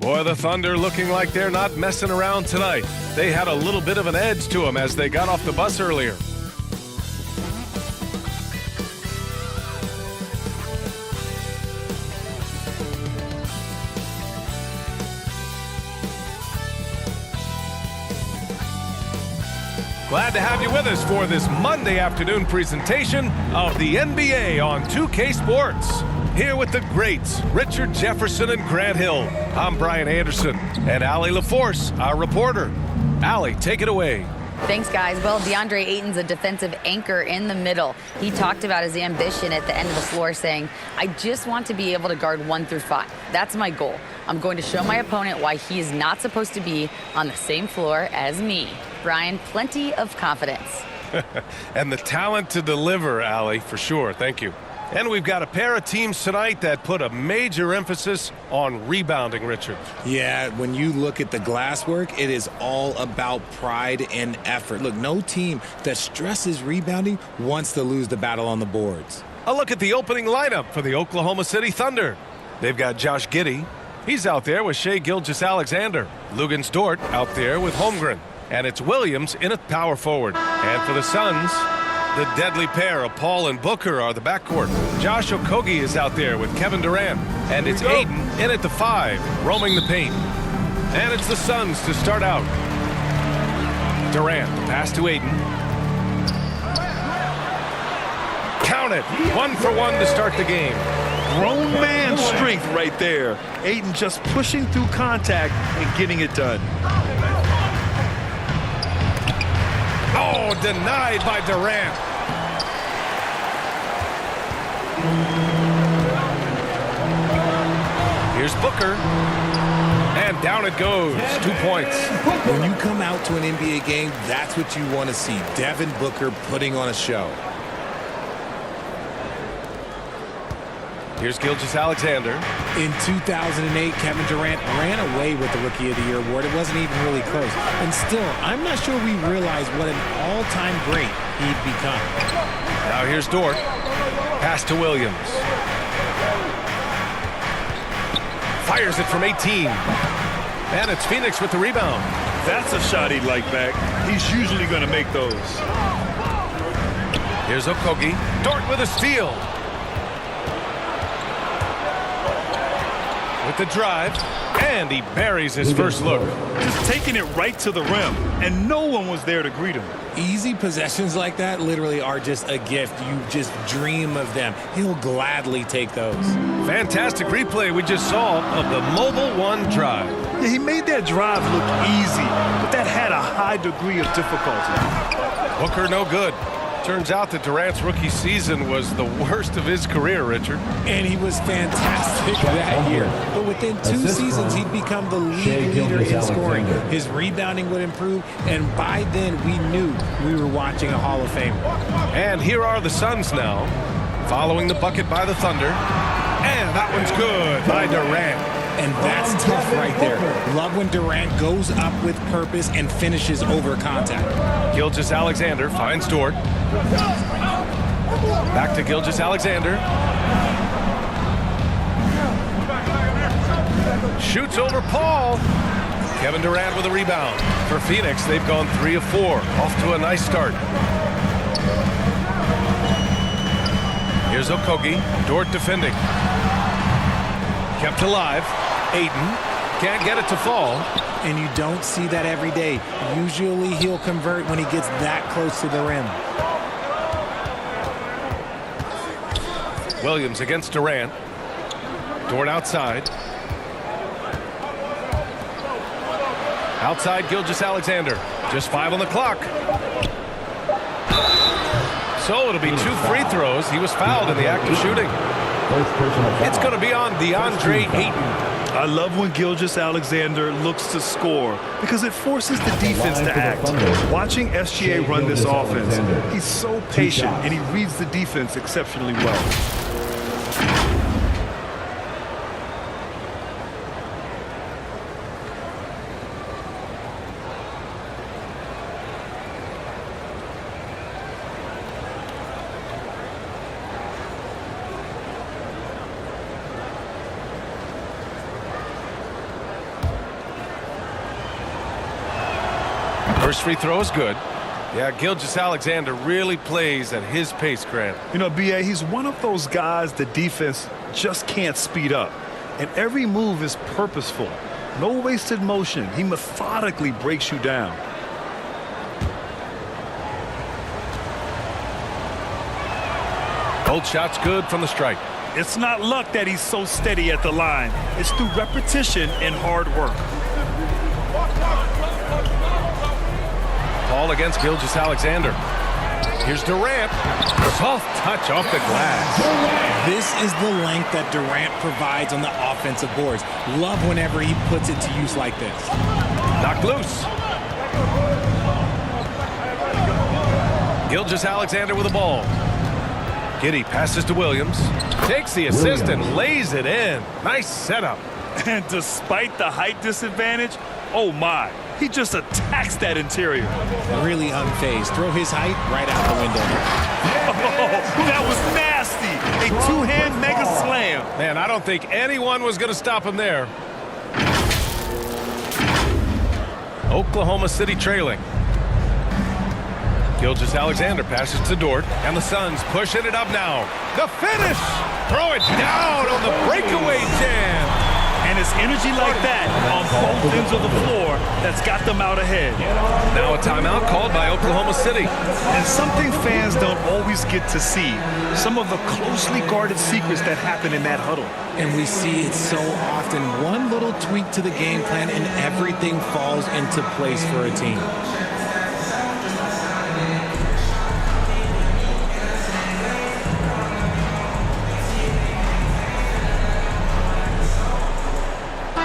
Boy, the Thunder looking like they're not messing around tonight. They had a little bit of an edge to them as they got off the bus earlier. Glad to have you with us for this Monday afternoon presentation of the NBA on 2K Sports. Here with the greats, Richard Jefferson and Grant Hill. I'm Brian Anderson, and Allie LaForce, our reporter. Allie, take it away. Thanks, guys. Well, DeAndre Ayton's a defensive anchor in the middle. He talked about his ambition at the end of the floor, saying, I just want to be able to guard 1 through 5. That's my goal. I'm going to show my opponent why he is not supposed to be on the same floor as me. Brian, plenty of confidence. And the talent to deliver, Allie, for sure. Thank you. And we've got a pair of teams tonight that put a major emphasis on rebounding, Richard. Yeah, when you look at the glass work, it is all about pride and effort. Look, no team that stresses rebounding wants to lose the battle on the boards. A look at the opening lineup for the Oklahoma City Thunder. They've got Josh Giddey. He's out there with Shai Gilgeous-Alexander. Lugans Dort out there with Holmgren. And it's Williams in at power forward. And for the Suns, the deadly pair of Paul and Booker are the backcourt. Josh Okogie is out there with Kevin Durant. And it's Ayton in at the 5, roaming the paint. And it's the Suns to start out. Durant, the pass to Ayton. Count it, 1 for 1 to start the game. Grown man strength right there. Ayton just pushing through contact and getting it done. Oh, denied by Durant. Here's Booker. And down it goes. 2 points. When you come out to an NBA game, that's what you want to see. Devin Booker putting on a show. Here's Gilgeous-Alexander. In 2008, Kevin Durant ran away with the Rookie of the Year award. It wasn't even really close. And still, I'm not sure we realize what an all-time great he'd become. Now here's Dort. Pass to Williams. Fires it from 18. And it's Phoenix with the rebound. That's a shot he'd like back. He's usually going to make those. Here's Okogie. Dort with a steal. With the drive, and he buries his first look. Just taking it right to the rim, and no one was there to greet him. Easy possessions like that literally are just a gift. You just dream of them. He'll gladly take those. Fantastic replay we just saw of the Mobile One drive. Yeah, he made that drive look easy, but that had a high degree of difficulty. Booker no good. Turns out that Durant's rookie season was the worst of his career, Richard. And he was fantastic that year. But within 2 seasons, he'd become the league leader in scoring. His rebounding would improve, and by then we knew we were watching a Hall of Famer. And here are the Suns now, following the bucket by the Thunder. And that one's good by Durant. And that's tough right there. Love when Durant goes up with purpose and finishes over contact. Gilgeous-Alexander finds Dort. Back to Gilgeous-Alexander. Shoots over Paul. Kevin Durant with a rebound. For Phoenix, they've gone 3 of 4. Off to a nice start. Here's Okogie. Dort defending. Kept alive. Ayton can't get it to fall. And you don't see that every day. Usually he'll convert when he gets that close to the rim. Williams against Durant. Dort outside. Outside Gilgeous-Alexander. Just 5 on the clock. So it'll be 2 free throws. He was fouled in the act of shooting. It's going to be on DeAndre Ayton. I love when Gilgeous-Alexander looks to score because it forces the defense to act. Watching SGA run this offense, he's so patient and he reads the defense exceptionally well. First free throw is good. Yeah, Gilgeous-Alexander really plays at his pace, Grant. You know, B.A., he's one of those guys the defense just can't speed up. And every move is purposeful. No wasted motion. He methodically breaks you down. Both shots good from the strike. It's not luck that he's so steady at the line. It's through repetition and hard work. Ball against Gilgeous-Alexander. Here's Durant. Soft touch off the glass. This is the length that Durant provides on the offensive boards. Love whenever he puts it to use like this. Knocked loose. Gilgeous-Alexander with the ball. Giddey passes to Williams. Takes the assist and lays it in. Nice setup. And despite the height disadvantage, oh my, he just attacks that interior. Really unfazed. Throw his height right out the window. Oh, that was nasty. A two-hand mega slam. Man, I don't think anyone was going to stop him there. Oklahoma City trailing. Gilgeous-Alexander passes to Dort, and the Suns pushing it up now. The finish! Throw it down on the breakaway jam. And it's energy like that on both ends of the floor that's got them out ahead. Now a timeout called by Oklahoma City. And something fans don't always get to see, some of the closely guarded secrets that happen in that huddle. And we see it so often. One little tweak to the game plan and everything falls into place for a team.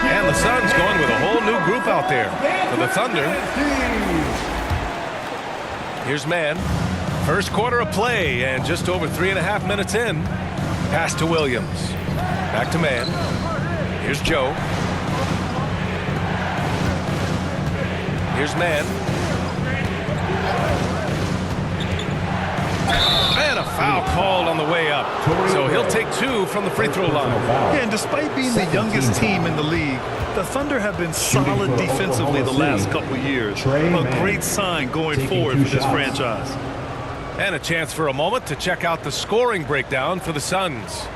And the Suns going with a whole new group out there. For the Thunder, here's Mann. First quarter of play and just over 3.5 minutes in. Pass to Williams. Back to Mann. Here's Joe. Here's Mann. And a foul called on the way up. So he'll take 2 from the free throw line. Yeah, and despite being the youngest team in the league, the Thunder have been solid defensively the last couple of years. A great sign going forward for this franchise. And a chance for a moment to check out the scoring breakdown for the Suns.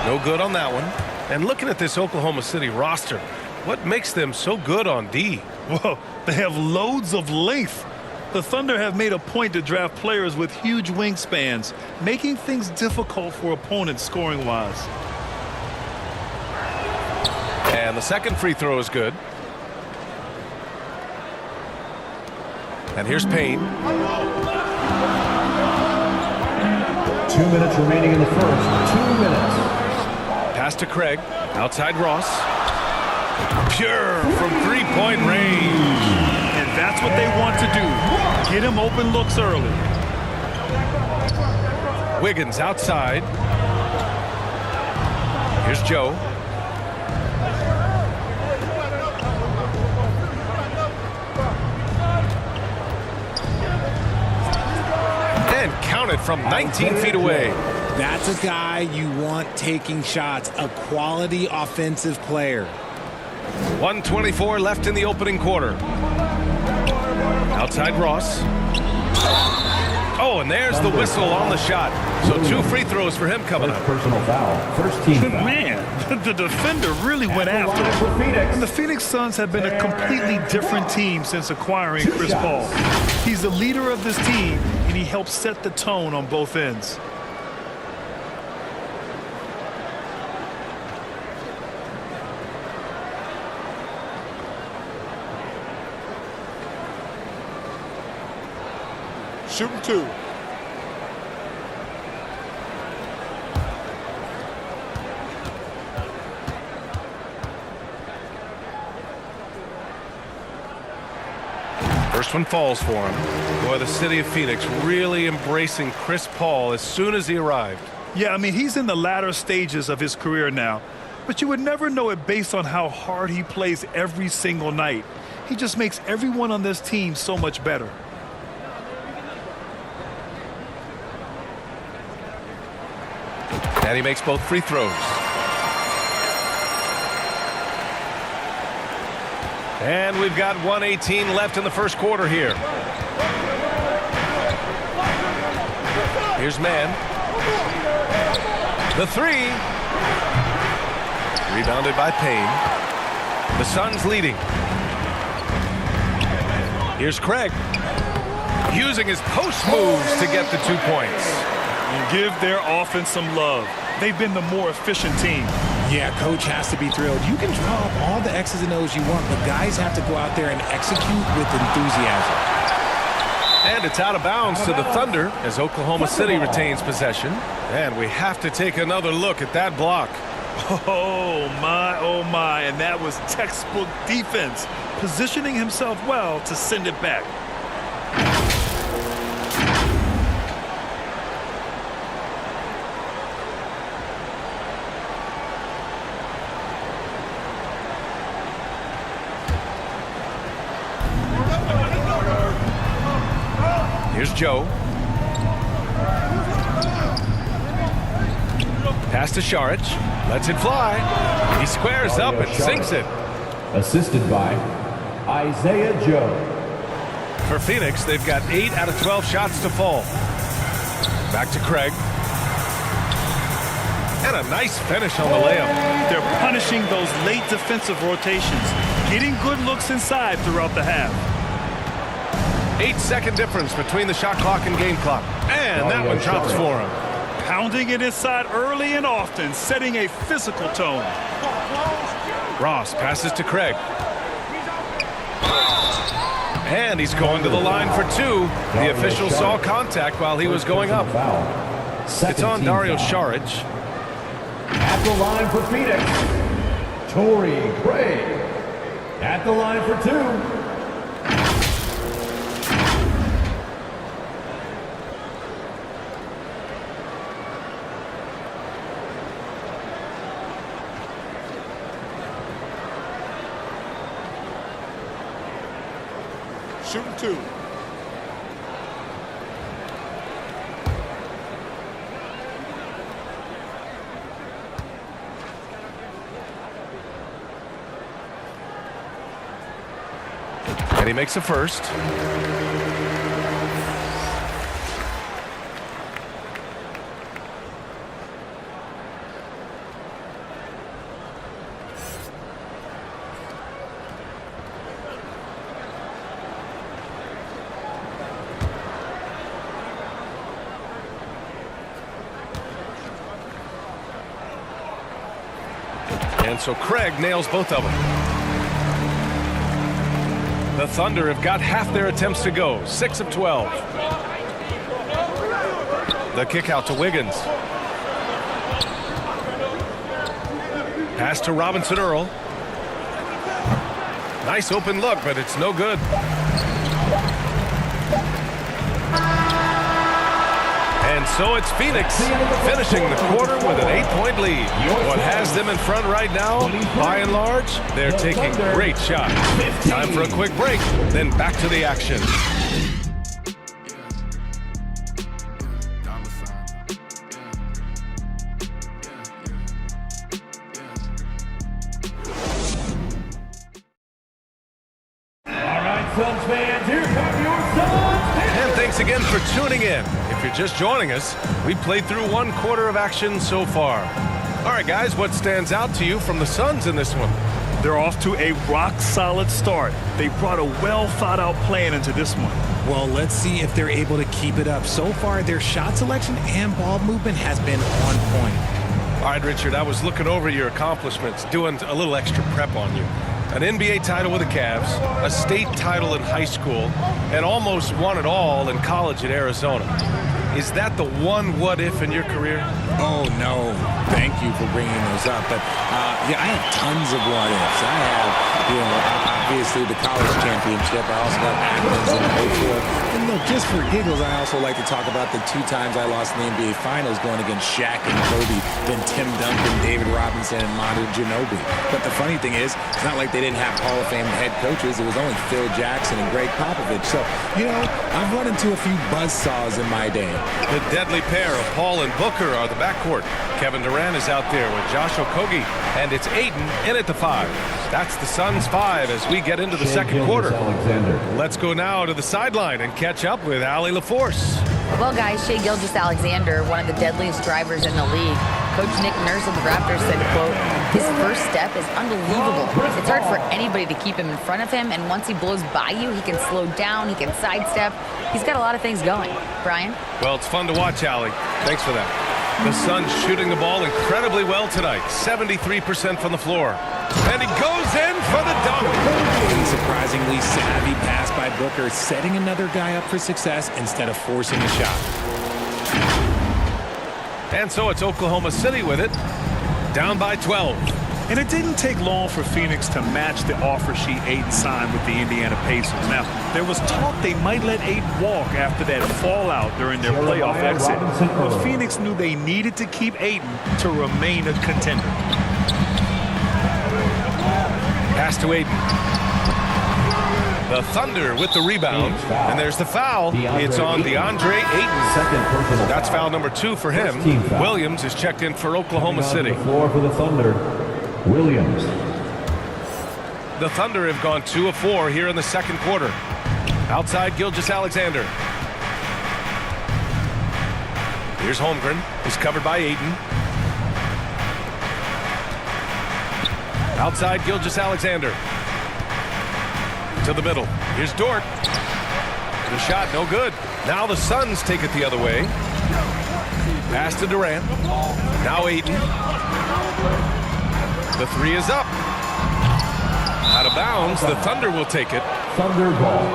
No good on that one. And looking at this Oklahoma City roster, what makes them so good on D? Well, they have loads of length. The Thunder have made a point to draft players with huge wingspans, making things difficult for opponents scoring-wise. And the second free throw is good. And here's Payne. 2 minutes remaining in the first. 2 minutes. Pass to Craig. Outside Ross. Pure from three-point range. And that's what they want to do. Get him open looks early. Wiggins outside. Here's Joe. And counted from 19 feet away. That's a guy you want taking shots, a quality offensive player. 1:24 left in the opening quarter. Outside Ross. Oh, and there's the whistle on the shot. So 2 free throws for him coming up. Personal foul. First team foul. Man, the defender really went after him. And the Phoenix Suns have been a completely different team since acquiring Chris Paul. He's the leader of this team, and he helps set the tone on both ends. Shooting 2. First one falls for him. Boy, the city of Phoenix really embracing Chris Paul as soon as he arrived. Yeah, I mean, he's in the latter stages of his career now, but you would never know it based on how hard he plays every single night. He just makes everyone on this team so much better. And he makes both free throws. And we've got 1:18 left in the first quarter here. Here's Mann. The three. Rebounded by Payne. The Suns leading. Here's Craig. Using his post moves to get the 2 points. And give their offense some love. They've been the more efficient team. Yeah, coach has to be thrilled. You can draw up all the X's and O's you want, but guys have to go out there and execute with enthusiasm. And it's out of bounds to the Thunder as Oklahoma City retains possession. And we have to take another look at that block. Oh my, and that was textbook defense, positioning himself well to send it back. Here's Joe. Pass to Šarić. Lets it fly. He squares up and sinks it. Assisted by Isaiah Joe. For Phoenix, they've got 8 out of 12 shots to fall. Back to Craig. And a nice finish on the layup. They're punishing those late defensive rotations, getting good looks inside throughout the half. 8-second difference between the shot clock and game clock. And that one drops for him. Pounding it inside early and often, setting a physical tone. Ross passes to Craig. And he's going to the line for 2. The official saw contact while he was going up. It's on Dario Šarić. At the line for Phoenix, Torrey Craig. At the line for 2. Shooting 2. And he makes a first. And so Craig nails both of them. The Thunder have got half their attempts to go, 6 of 12. The kick out to Wiggins. Pass to Robinson Earl. Nice open look, but it's no good. And so it's Phoenix finishing the quarter with an 8-point lead. What has them in front right now, by and large, they're taking great shots. Time for a quick break, then back to the action. All right, Suns fans, here come your Suns. And thanks again for tuning in. If you're just joining us, we played through 1 quarter of action so far. All right, guys, what stands out to you from the Suns in this one? They're off to a rock-solid start. They brought a well-thought-out plan into this one. Well, let's see if they're able to keep it up. So far, their shot selection and ball movement has been on point. All right, Richard, I was looking over your accomplishments, doing a little extra prep on you. An NBA title with the Cavs, a state title in high school, and almost won it all in college at Arizona. Is that the one what-if in your career? Oh, no. Thank you for bringing those up. But, yeah, I have tons of what-ifs. I have, obviously the college championship. I also got Athens in '04. And look, just for giggles, I also like to talk about the 2 times I lost in the NBA Finals going against Shaq and Kobe, then Tim Duncan, David Robinson, and Manu Ginobili. But the funny thing is, it's not like they didn't have Hall of Fame head coaches. It was only Phil Jackson and Greg Popovich. So, I've run into a few buzzsaws in my day. The deadly pair of Paul and Booker are the backcourt. Kevin Durant is out there with Josh Okogie, and it's Ayton in at the 5. That's the Suns' 5 as we get into the second quarter. Let's go now to the sideline and catch up with Allie LaForce. Well, guys, Shai Gilgeous-Alexander, one of the deadliest drivers in the league. Coach Nick Nurse of the Raptors said, quote, "His first step is unbelievable. It's hard for anybody to keep him in front of him, and once he blows by you, he can slow down, he can sidestep. He's got a lot of things going." Brian? Well, it's fun to watch, Allie. Thanks for that. The Suns shooting the ball incredibly well tonight, 73% from the floor. And he goes in for the dunk. A surprisingly savvy pass by Booker, setting another guy up for success instead of forcing a shot. And so it's Oklahoma City with it, down by 12. And it didn't take long for Phoenix to match the offer sheet Ayton signed with the Indiana Pacers. Now, there was talk they might let Ayton walk after that fallout during their playoff exit. But Phoenix knew they needed to keep Ayton to remain a contender. Pass to Ayton. The Thunder with the rebound. And there's the foul. It's on DeAndre Ayton. That's foul number 2 for him. Williams is checked in for Oklahoma City. Floor for the Thunder. Williams. The Thunder have gone 2 of 4 here in the second quarter. Outside Gilgeous-Alexander. Here's Holmgren. He's covered by Ayton. Outside Gilgeous-Alexander. To the middle. Here's Dort. The shot, no good. Now the Suns take it the other way. Pass to Durant. Now Ayton. The 3 is up. Out of bounds. The Thunder will take it. Thunder ball.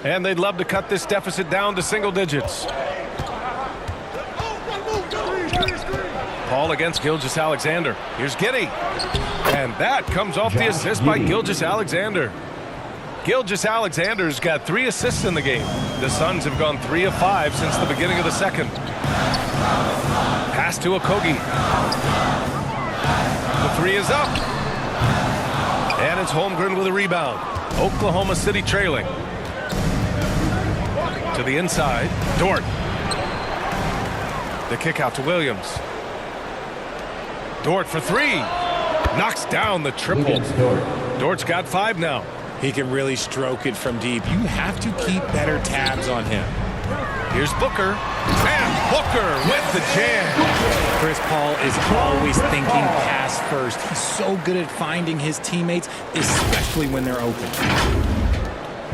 And they'd love to cut this deficit down to single digits. Paul against Gilgeous-Alexander. Here's Giddey. And that comes off the assist by Gilgeous-Alexander. Gilgeous-Alexander's got 3 assists in the game. The Suns have gone 3 of 5 since the beginning of the second. Pass to Okogie. The 3 is up. And it's Holmgren with a rebound. Oklahoma City trailing. To the inside. Dort. The kick out to Williams. Dort for 3. Knocks down the triple. Dort's got 5 now. He can really stroke it from deep. You have to keep better tabs on him. Here's Booker. And Booker with the jam. Chris Paul is always thinking pass first. He's so good at finding his teammates, especially when they're open.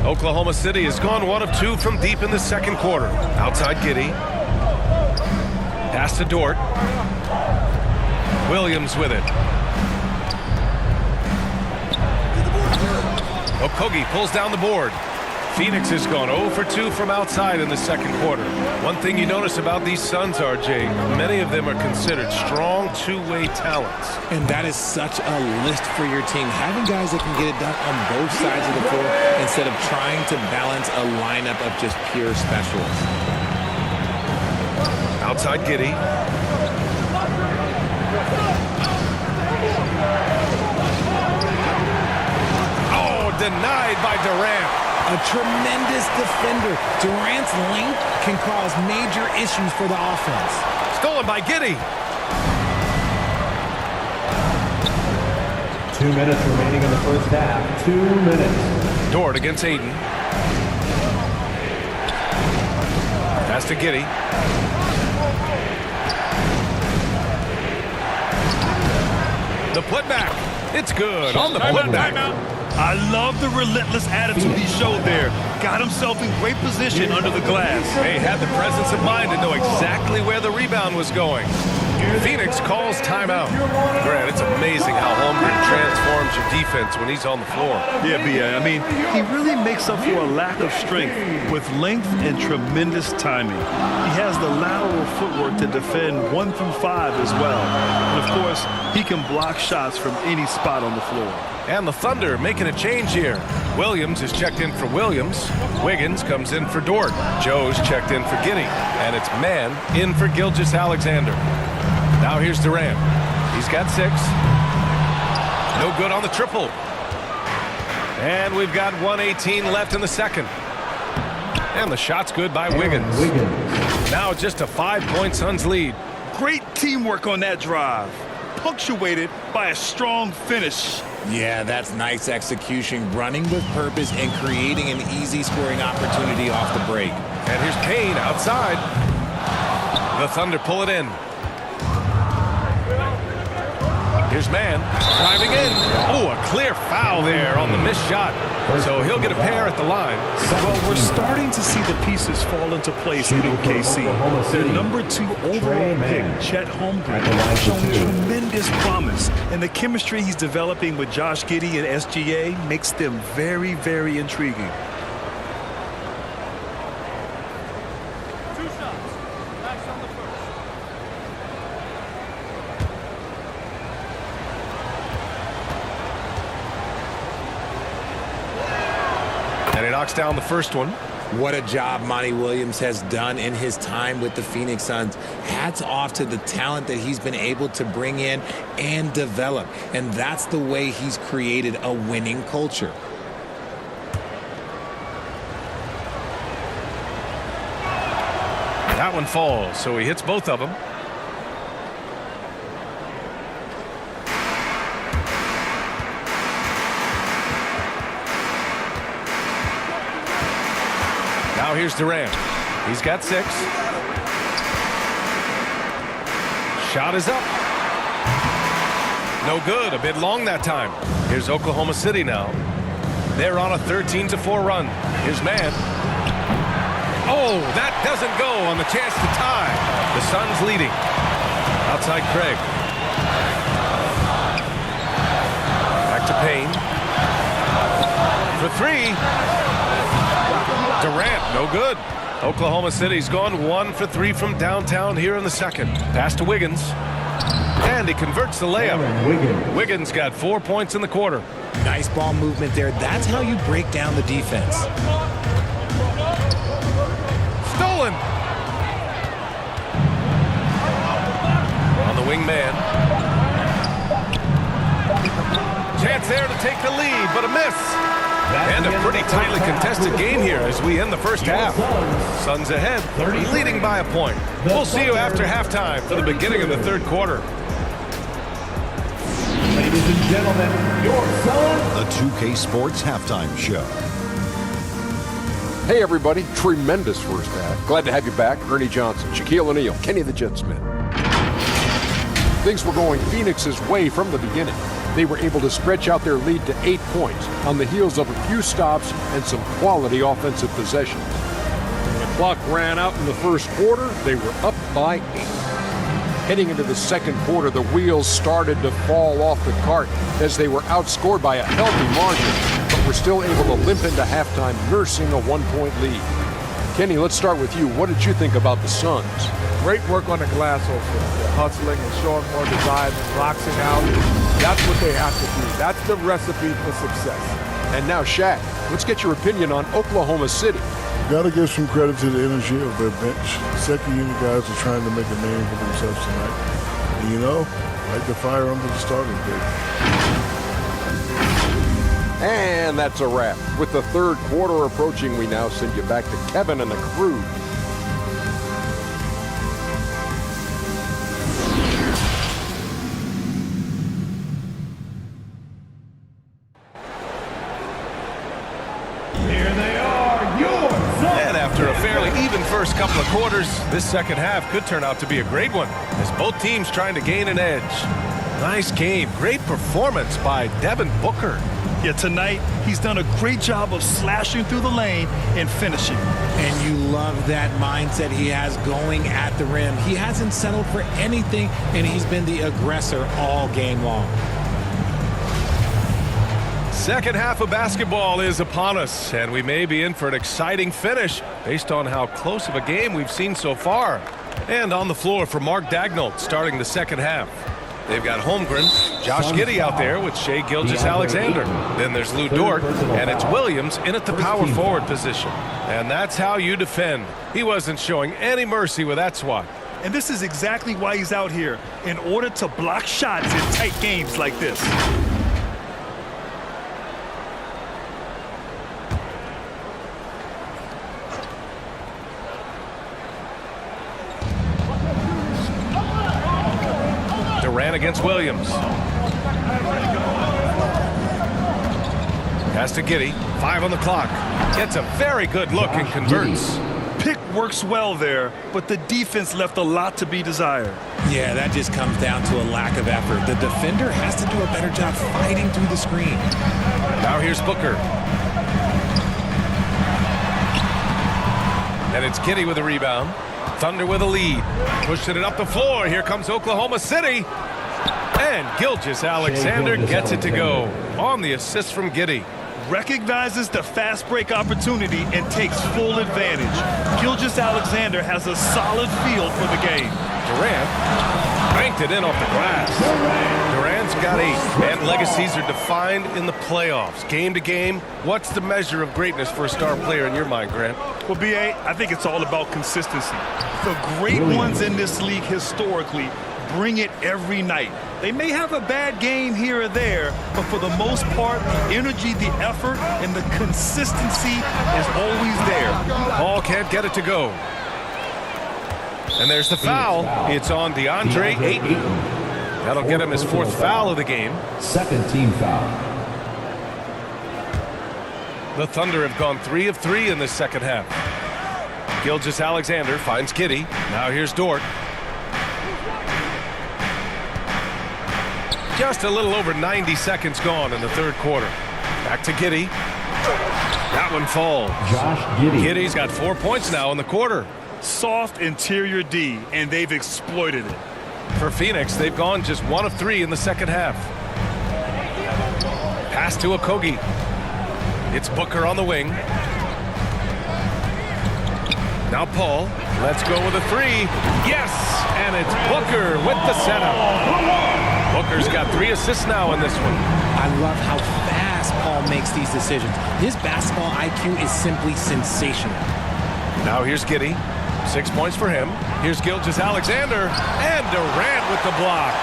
Oklahoma City has gone 1 of 2 from deep in the second quarter. Outside Giddey. Pass to Dort. Williams with it. Okogie pulls down the board. Phoenix has gone 0 for 2 from outside in the second quarter. One thing you notice about these Suns, RJ, many of them are considered strong two-way talents. And that is such a list for your team. Having guys that can get it done on both sides of the floor instead of trying to balance a lineup of just pure specialists. Outside Giddey. Denied by Durant. A tremendous defender. Durant's length can cause major issues for the offense. Stolen by Giddey. 2 minutes remaining in the first half. 2 minutes. Dort against Ayton. Pass to Giddey. The putback. It's good on the putback. I love the relentless attitude he showed there. Got himself in great position under the glass. He had the presence of mind to know exactly where the rebound was going. Phoenix calls timeout. Grant, it's amazing how Holmgren transforms your defense when he's on the floor. Yeah, B.A. I mean, he really makes up for a lack of strength with length and tremendous timing. He has the lateral footwork to defend 1 through 5 as well. And, of course, he can block shots from any spot on the floor. And the Thunder making a change here. Williams is checked in for Williams. Wiggins comes in for Dort. Joe's checked in for Giddey. And it's Mann in for Gilgeous-Alexander. Now here's Durant. He's got 6. No good on the triple. And we've got 1:18 left in the second. And the shot's good by Wiggins. Now just a 5-point Suns lead. Great teamwork on that drive, punctuated by a strong finish. Yeah, that's nice execution, running with purpose and creating an easy scoring opportunity off the break. And here's Payne outside. The Thunder pull it in. Here's Mann driving in. Oh, a clear foul there on the missed shot. So he'll get a pair at the line. Well, we're starting to see the pieces fall into place in OKC. Their number 2 overall pick, Chet Holmgren, showing tremendous promise. And the chemistry he's developing with Josh Giddey and SGA makes them very, very intriguing. And he knocks down the first one. What a job Monty Williams has done in his time with the Phoenix Suns. Hats off to the talent that he's been able to bring in and develop. And that's the way he's created a winning culture. That one falls, so he hits both of them. Now here's Durant. He's got 6. Shot is up. No good. A bit long that time. Here's Oklahoma City now. They're on a 13-4 run. Here's Mann. Oh, that doesn't go on the chance to tie. The Suns leading. Outside Craig. Back to Payne. For 3. Durant, no good. Oklahoma City's gone 1 for 3 from downtown here in the second. Pass to Wiggins. And he converts the layup. Wiggins got 4 points in the quarter. Nice ball movement there. That's how you break down the defense. Stolen. On the wing man. Chance there to take the lead, but a miss. And a pretty tightly contested game here as we end the first half. Suns ahead, leading by a point. We'll see you after halftime for the beginning of the third quarter. Ladies and gentlemen, your Suns. The 2K Sports Halftime Show. Hey everybody, tremendous first half. Glad to have you back. Ernie Johnson, Shaquille O'Neal, Kenny the Jet Smith. Things were going Phoenix's way from the beginning. They were able to stretch out their lead to 8 points on the heels of a few stops and some quality offensive possessions. When the clock ran out in the first quarter, they were up by 8. Heading into the second quarter, the wheels started to fall off the cart as they were outscored by a healthy margin, but were still able to limp into halftime, nursing a 1-point lead. Kenny, let's start with you. What did you think about the Suns? Great work on the glass offense. They're hustling and showing more desire and boxing out. That's what they have to do. That's the recipe for success. And now, Shaq, let's get your opinion on Oklahoma City. Got to give some credit to the energy of their bench. Second unit guys are trying to make a name for themselves tonight. And you know, like the fire under the starting gate. And that's a wrap. With the third quarter approaching, we now send you back to Kevin and the crew. After a fairly even first couple of quarters, this second half could turn out to be a great one as both teams trying to gain an edge. Nice game. Great performance by Devin Booker. Yeah, tonight he's done a great job of slashing through the lane and finishing. And you love that mindset he has going at the rim. He hasn't settled for anything, and he's been the aggressor all game long. Second half of basketball is upon us, and we may be in for an exciting finish based on how close of a game we've seen so far. And on the floor for Mark Daigneault starting the second half. They've got Holmgren, Josh Giddey out there with Shai Gilgeous-Alexander. Then there's Lou Dort, and it's Williams in at the power forward position. And that's how you defend. He wasn't showing any mercy with that swat. And this is exactly why he's out here, in order to block shots in tight games like this. Durant against Williams. Pass to Giddey. 5 on the clock. Gets a very good look and converts. Pick works well there, but the defense left a lot to be desired. Yeah, that just comes down to a lack of effort. The defender has to do a better job fighting through the screen. Now here's Booker. And it's Giddey with a rebound. Thunder with a lead. Pushing it up the floor. Here comes Oklahoma City. And Gilgeous-Alexander gets it to go on the assist from Giddey. Recognizes the fast break opportunity and takes full advantage. Gilgeous-Alexander has a solid feel for the game. Durant banked it in off the glass. Durant's got 8, and legacies are defined in the playoffs. Game to game, what's the measure of greatness for a star player in your mind, Grant? Well, B.A., I think it's all about consistency. The great ones in this league historically bring it every night. They may have a bad game here or there, but for the most part, the energy, the effort, and the consistency is always there. Paul can't get it to go. And there's the foul. It's on DeAndre Ayton. That'll get him his 4th foul of the game. Second team foul. The Thunder have gone 3 of 3 in this second half. Gilgeous-Alexander finds Giddey. Now here's Dort. Just a little over 90 seconds gone in the third quarter. Back to Giddey. That one falls. Josh Giddey. Giddey's got 4 points now in the quarter. Soft interior D, and they've exploited it. For Phoenix, they've gone just 1 of 3 in the second half. Pass to Okogie. It's Booker on the wing. Now Paul. Let's go with a 3. Yes! And it's Booker with the setup. Booker's got 3 assists now in this one. I love how fast Paul makes these decisions. His basketball IQ is simply sensational. Now here's Giddey. 6 points for him. Here's Gilgeous-Alexander. And Durant with the block.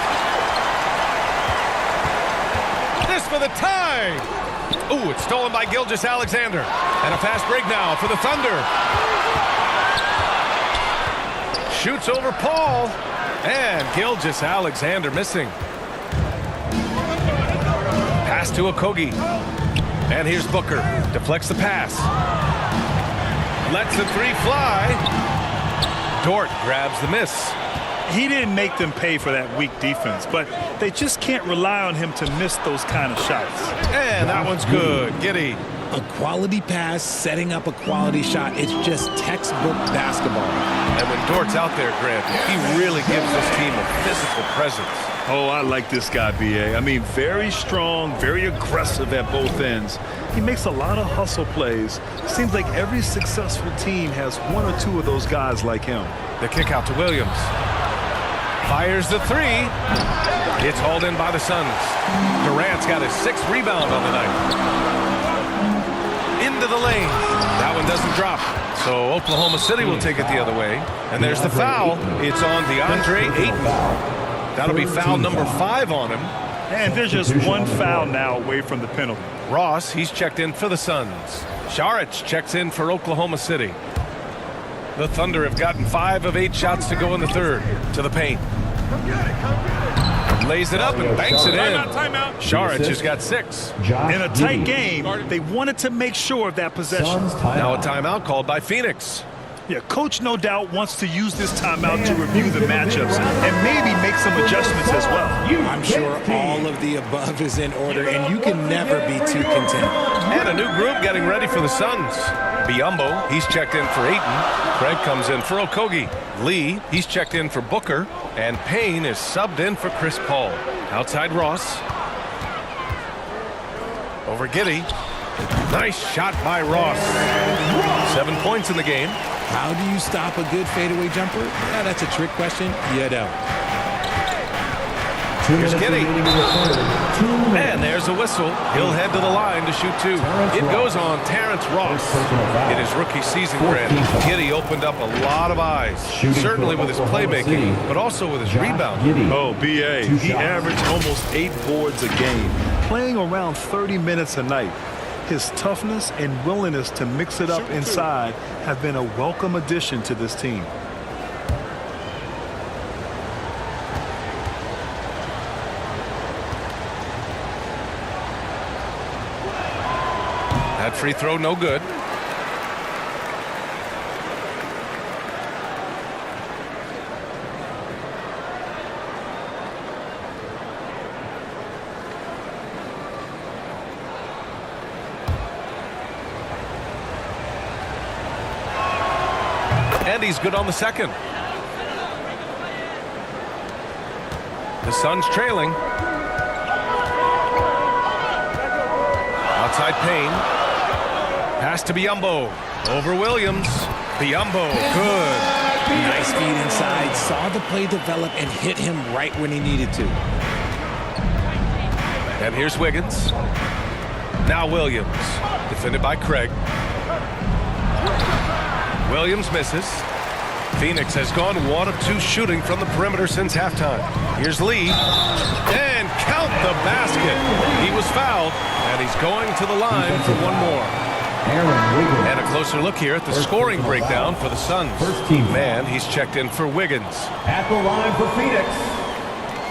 This for the tie. Ooh, it's stolen by Gilgeous-Alexander. And a fast break now for the Thunder. Shoots over Paul. And Gilgeous-Alexander missing. Pass to Okogie. And here's Booker. Deflects the pass. Lets the 3 fly. Dort grabs the miss. He didn't make them pay for that weak defense, but they just can't rely on him to miss those kind of shots. And that one's good. Giddey. A quality pass, setting up a quality shot. It's just textbook basketball. And when Dort's out there, Grant, he really gives this team a physical presence. Oh, I like this guy, B.A. I mean, very strong, very aggressive at both ends. He makes a lot of hustle plays. Seems like every successful team has 1 or 2 of those guys like him. The kick out to Williams. Fires the 3. It's hauled in by the Suns. Durant's got his 6th rebound on the night. Into the lane. That one doesn't drop. So Oklahoma City will take it the other way. And there's the foul. It's on DeAndre Ayton. That'll be foul number 5 on him. And there's just 1 foul now away from the penalty. Ross, he's checked in for the Suns. Saric checks in for Oklahoma City. The Thunder have gotten 5 of 8 shots to go in the third. To the paint. Lays it up and banks it in. Saric has got 6. In a tight game, they wanted to make sure of that possession. Now a timeout called by Phoenix. Yeah, coach no doubt wants to use this timeout to review the matchups and maybe make some adjustments as well. I'm sure all of the above is in order, and you can never be too content. And a new group getting ready for the Suns. Biyombo, he's checked in for Ayton. Craig comes in for Okogie. Lee, he's checked in for Booker. And Payne is subbed in for Chris Paul. Outside Ross. Over Giddey. Nice shot by Ross. 7 points in the game. How do you stop a good fadeaway jumper? Yeah, that's a trick question. You don't. Here's Giddey. And there's a whistle. He'll head to the line to shoot two. It goes on Terrence Ross. In his rookie season, Grant, Giddey opened up a lot of eyes. Certainly with his playmaking, but also with his rebounding. Oh, B.A. He averaged almost 8 boards a game, playing around 30 minutes a night. His toughness and willingness to mix it up inside have been a welcome addition to this team. That free throw, no good. And he's good on the second. The Suns trailing. Outside Payne. Pass to Biyombo. Over Williams. Biyombo, good. Nice feed inside. Saw the play develop and hit him right when he needed to. And here's Wiggins. Now Williams. Defended by Craig. Williams misses. Phoenix has gone 1 of 2 shooting from the perimeter since halftime. Here's Lee. And count the basket. He was fouled, and he's going to the line for one more. And a closer look here at the scoring breakdown for the Suns. Man, he's checked in for Wiggins. At the line for Phoenix,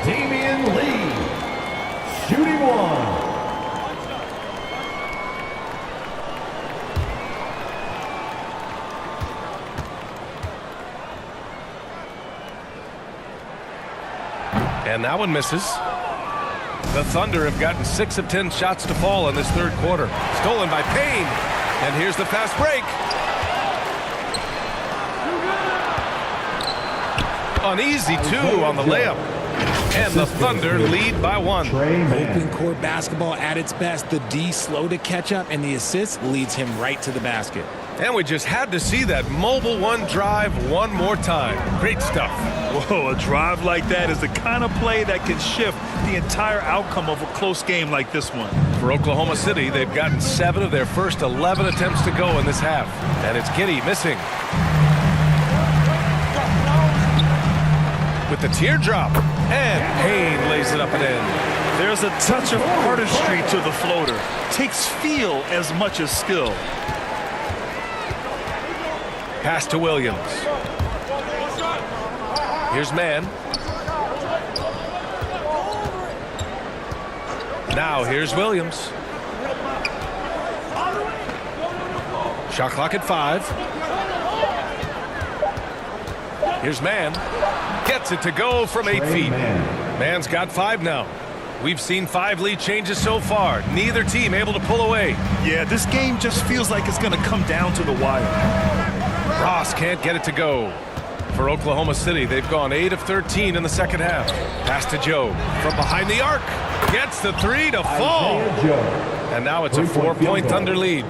Damian Lee, shooting 1. And that one misses. The Thunder have gotten 6 of 10 shots to fall in this third quarter. Stolen by Payne. And here's the fast break. Uneasy 2 on the layup. And the Thunder lead by 1. Open court basketball at its best. The D slow to catch up, and the assist leads him right to the basket. And we just had to see that mobile one drive one more time. Great stuff. Whoa, a drive like that is the kind of play that can shift the entire outcome of a close game like this one. For Oklahoma City, they've gotten 7 of their first 11 attempts to go in this half. And it's Giddey missing. With the teardrop. And Payne lays it up and in. There's a touch of artistry to the floater. Takes feel as much as skill. Pass to Williams. Here's Mann. Now here's Williams. Shot clock at 5. Here's Mann. Gets it to go from 8 feet. Mann's got 5 now. We've seen 5 lead changes so far. Neither team able to pull away. Yeah, this game just feels like it's going to come down to the wire. Ross can't get it to go. For Oklahoma City, they've gone 8 of 13 in the second half. Pass to Joe from behind the arc. Gets the 3 to fall. And now it's a 4-point Thunder lead.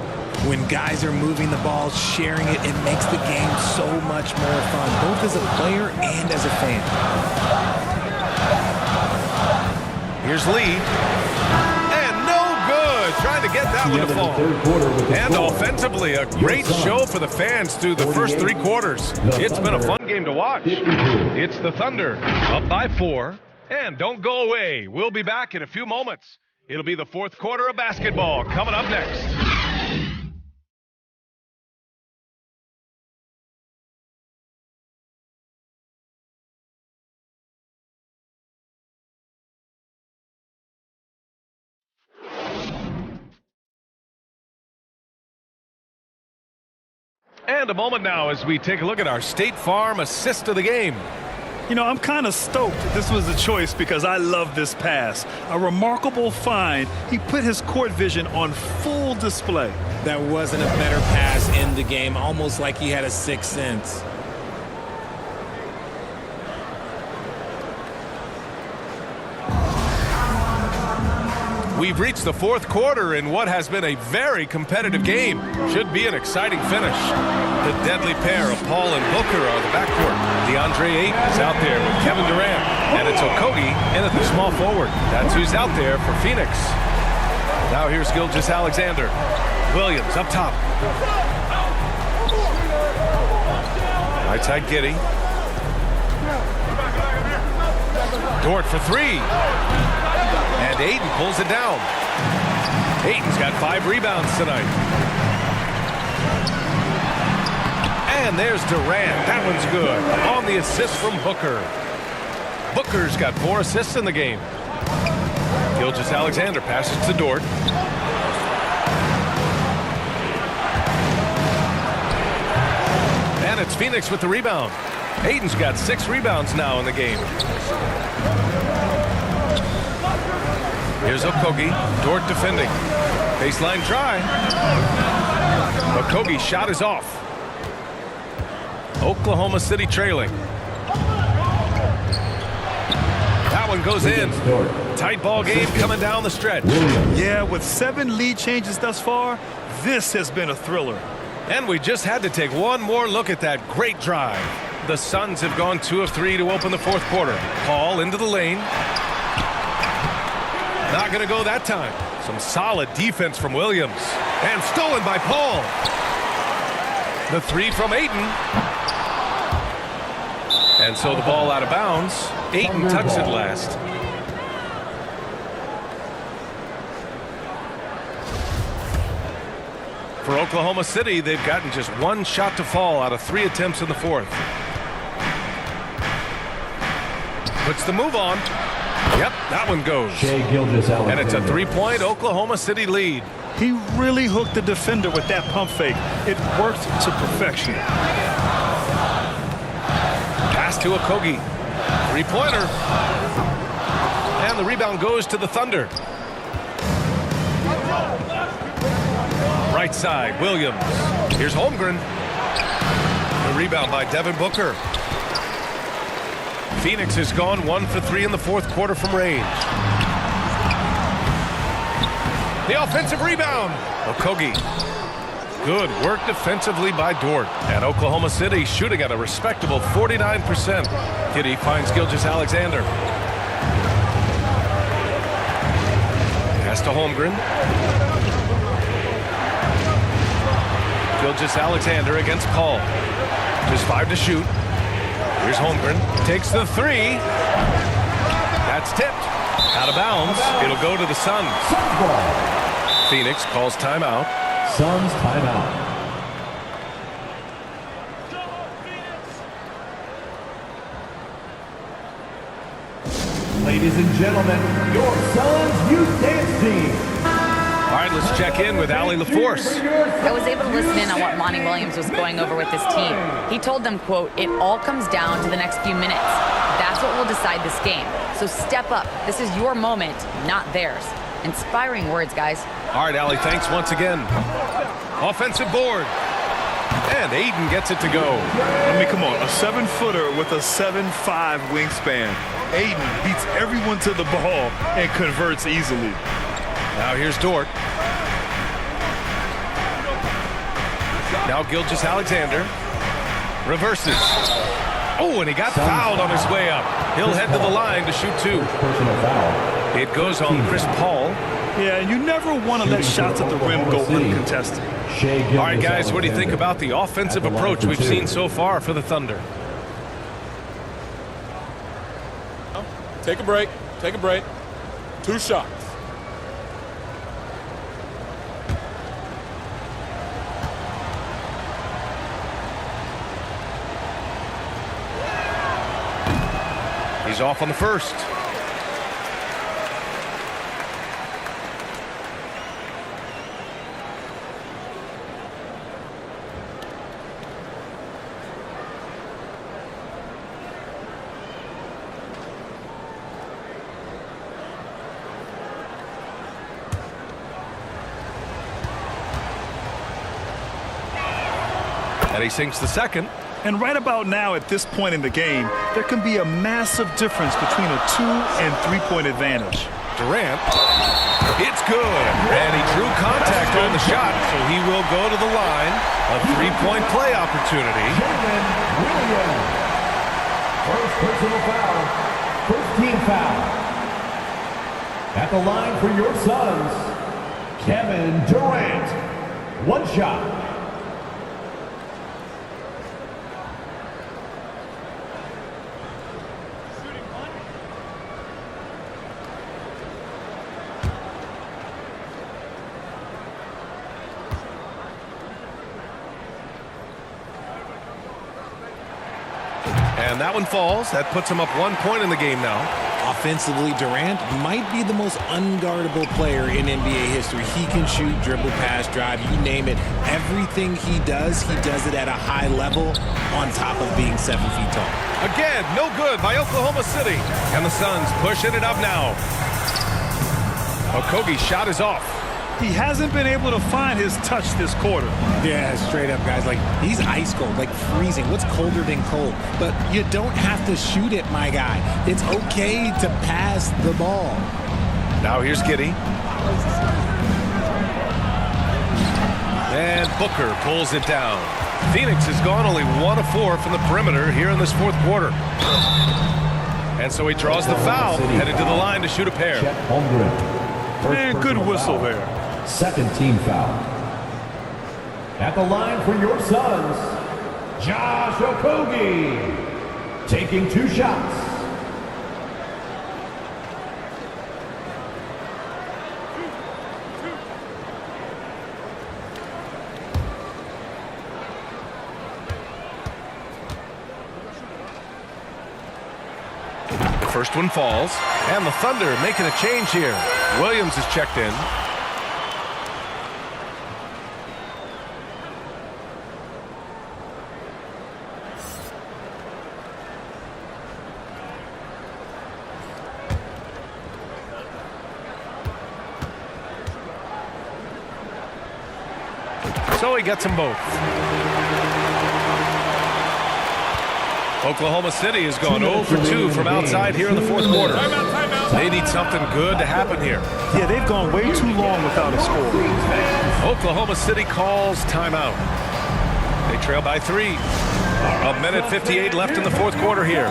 When guys are moving the ball, sharing it, it makes the game so much more fun, both as a player and as a fan. Here's Lee. And no good. Trying to get that one to fall. And offensively, a great show for the fans through the first 3 quarters. It's been a fun game to watch. It's the Thunder up by 4. And don't go away. We'll be back in a few moments. It'll be the fourth quarter of basketball coming up next. And a moment now as we take a look at our State Farm assist of the game. You know, I'm kind of stoked this was a choice because I love this pass. A remarkable find. He put his court vision on full display. That wasn't a better pass in the game, almost like he had a sixth sense. We've reached the fourth quarter in what has been a very competitive game. Should be an exciting finish. The deadly pair of Paul and Booker are the backcourt. DeAndre Ayton is out there with Kevin Durant. And it's Okogie in at the small forward. That's who's out there for Phoenix. Now here's Gilgeous-Alexander. Williams up top. Right side Giddey. Dort for three. And Ayton pulls it down. Ayton's got 5 rebounds tonight. And there's Durant. That one's good. On the assist from Booker. Booker's got 4 assists in the game. Gilgeous-Alexander passes to Dort. And it's Phoenix with the rebound. Ayton's got 6 rebounds now in the game. Here's Okogie. Dort defending. Baseline try. Okogie's shot is off. Oklahoma City trailing. That one goes in. Tight ball game coming down the stretch. Yeah, with 7 lead changes thus far, this has been a thriller. And we just had to take one more look at that great drive. The Suns have gone 2 of 3 to open the fourth quarter. Paul into the lane. Not going to go that time. Some solid defense from Williams. And stolen by Paul. The 3 from Ayton. And so the ball out of bounds. Ayton tucks it last. For Oklahoma City, they've gotten just 1 shot to fall out of 3 attempts in the fourth. Puts the move on. Yep, that one goes. And it's a 3-point Oklahoma City lead. He really hooked the defender with that pump fake. It worked to perfection. Pass to Okogie. 3-pointer. And the rebound goes to the Thunder. Right side, Williams. Here's Holmgren. The rebound by Devin Booker. Phoenix has gone 1 for 3 in the fourth quarter from range. The offensive rebound. Okogie. Good work defensively by Dort. And Oklahoma City shooting at a respectable 49%. Giddey finds Gilgeous-Alexander. Pass to Holmgren. Gilgeous-Alexander against Paul. Just 5 to shoot. Here's Holmgren. Takes the 3. That's tipped. Out of bounds. It'll go to the Suns. Phoenix calls timeout. Suns timeout. Ladies and gentlemen, your Suns youth dance team. All right, let's check in with Allie LaForce. I was able to listen in on what Monty Williams was going over with his team. He told them, quote, "It all comes down to the next few minutes. That's what will decide this game. So step up. This is your moment, not theirs." Inspiring words, guys. All right, Allie, thanks once again. Offensive board. And Ayton gets it to go. I mean, come on, a 7-footer with a 7'5" wingspan. Ayton beats everyone to the ball and converts easily. Now here's Dort. Now Gilgeous-Alexander. Reverses. Oh, and he got fouled on his way up. He'll head to the line to shoot 2. It goes on Chris Paul. Yeah, you never want to let shots at the rim go uncontested. All right, guys, what do you think about the offensive approach we've seen so far for the Thunder? Take a break. Take a break. 2 shots. He's off on the first. And he sinks the second. And right about now, at this point in the game, there can be a massive difference between a 2- and 3-point advantage. Durant, it's good. And he drew contact on the shot, so he will go to the line. A 3-point play opportunity. Williams. First personal foul. First team foul. At the line for your Suns, Kevin Durant. One shot. And that one falls. That puts him up 1 point in the game now. Offensively, Durant might be the most unguardable player in NBA history. He can shoot, dribble, pass, drive, you name it. Everything he does it at a high level on top of being 7 feet tall. Again, no good by Oklahoma City. And the Suns pushing it up now. Okogie's shot is off. He hasn't been able to find his touch this quarter. Yeah, straight up, guys. Like, he's ice cold, like freezing. What's colder than cold? But you don't have to shoot it, my guy. It's okay to pass the ball. Now here's Giddey. And Booker pulls it down. Phoenix has gone only 1 of 4 from the perimeter here in this fourth quarter. And so he draws the foul, headed to the line to shoot a pair. Man, good whistle there. Second team foul. At the line for your Suns, Josh Okogie. Taking 2 shots. The first one falls, and the Thunder making a change here. Williams is checked in. So he gets them both. Oklahoma City has gone 0 for 2 from outside here in the fourth quarter. They need something good to happen here. Yeah, they've gone way too long without a score. Oklahoma City calls timeout. They trail by 3. A minute 58 left in the fourth quarter here.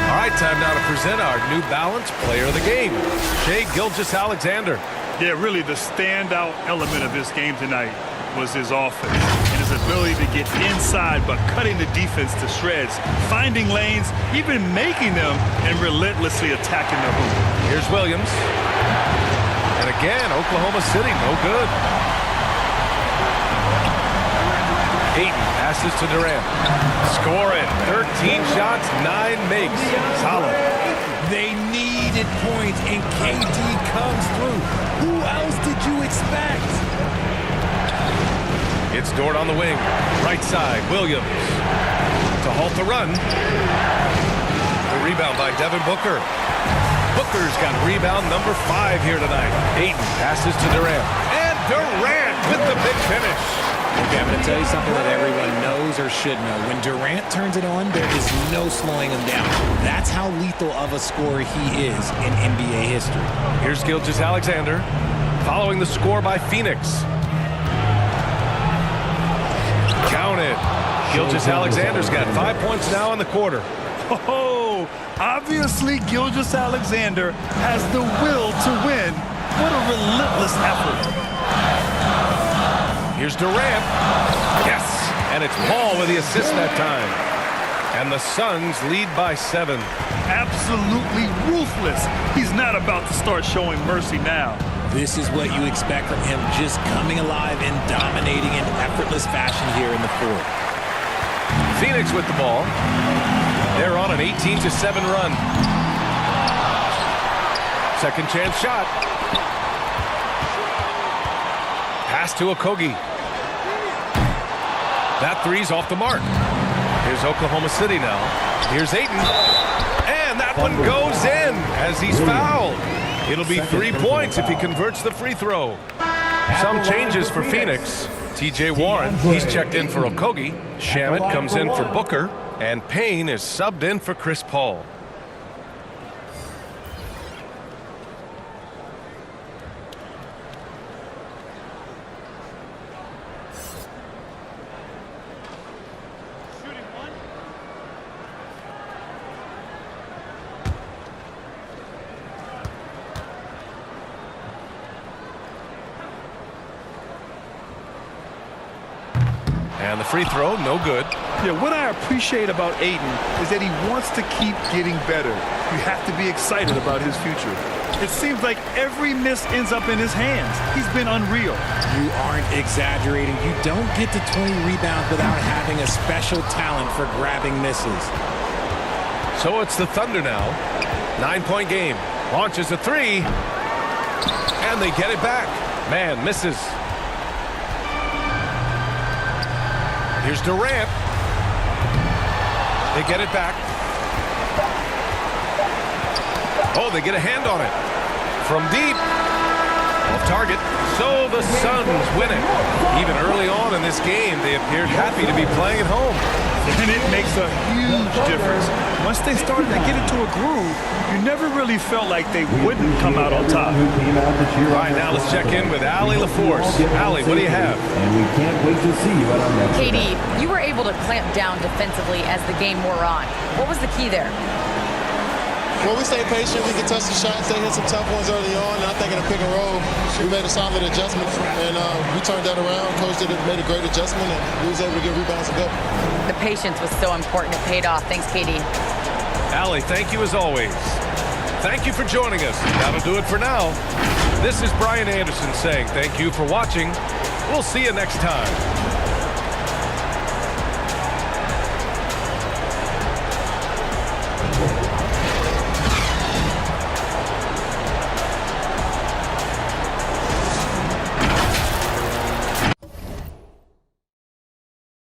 All right, time now to present our New Balance Player of the Game, Shai Gilgeous-Alexander. Yeah, really the standout element of this game tonight was his offense and his ability to get inside but cutting the defense to shreds, finding lanes, even making them, and relentlessly attacking the hoop. Here's Williams. And again, Oklahoma City, no good. Ayton passes to Durant. Score it. 13 shots, 9 makes. Solid. They needed points, and KD comes through. Who else did you expect? It's Dort on the wing. Right side, Williams. To halt the run. The rebound by Devin Booker. Booker's got rebound number 5 here tonight. Ayton passes to Durant. And Durant with the big finish. Okay, I'm going to tell you something that everyone knows or should know. When Durant turns it on, there is no slowing him down. That's how lethal of a scorer he is in NBA history. Here's Gilgeous-Alexander following the score by Phoenix. Count it. Gilgeous-Alexander's got 5 points now in the quarter. Oh, obviously Gilgeous-Alexander has the will to win. What a relentless effort. Here's Durant. Yes. And it's Paul with the assist that time. And the Suns lead by 7. Absolutely ruthless. He's not about to start showing mercy now. This is what you expect from him, just coming alive and dominating in effortless fashion here in the fourth. Phoenix with the ball. They're on an 18-7 run. Second chance shot. Pass to Okogie. That three's off the mark. Here's Oklahoma City now. Here's Ayton. And that one goes in as he's fouled. It'll be 3 points if he converts the free throw. Some changes for Phoenix. T.J. Warren, he's checked in for Okogie. Shamet comes in for Booker. And Payne is subbed in for Chris Paul. And the free throw, no good. Yeah, what I appreciate about Ayton is that he wants to keep getting better. You have to be excited about his future. It seems like every miss ends up in his hands. He's been unreal. You aren't exaggerating. You don't get to 20 rebounds without having a special talent for grabbing misses. So it's the Thunder now. 9-point game. Launches a three. And they get it back. Man misses. Here's Durant. They get it back. Oh, they get a hand on it. From deep. Off target. So the Suns win it. Even early on in this game, they appeared happy to be playing at home. And it makes a huge difference. Once they started to get into a groove, you never really felt like they wouldn't come out on top. All right, now let's check in with Allie LaForce. Allie, what do you have? And we can't wait to see you at our next KD, you were able to clamp down defensively as the game wore on. What was the key there? Well, we stayed patient. We could touch the shots. They hit some tough ones early on. And I think in the pick and roll, we made a solid adjustment. And we turned that around. Coach made a great adjustment. And we was able to get rebounds and go. The patience was so important. It paid off. Thanks, KD. Allie, thank you as always. Thank you for joining us. That'll do it for now. This is Brian Anderson saying thank you for watching. We'll see you next time.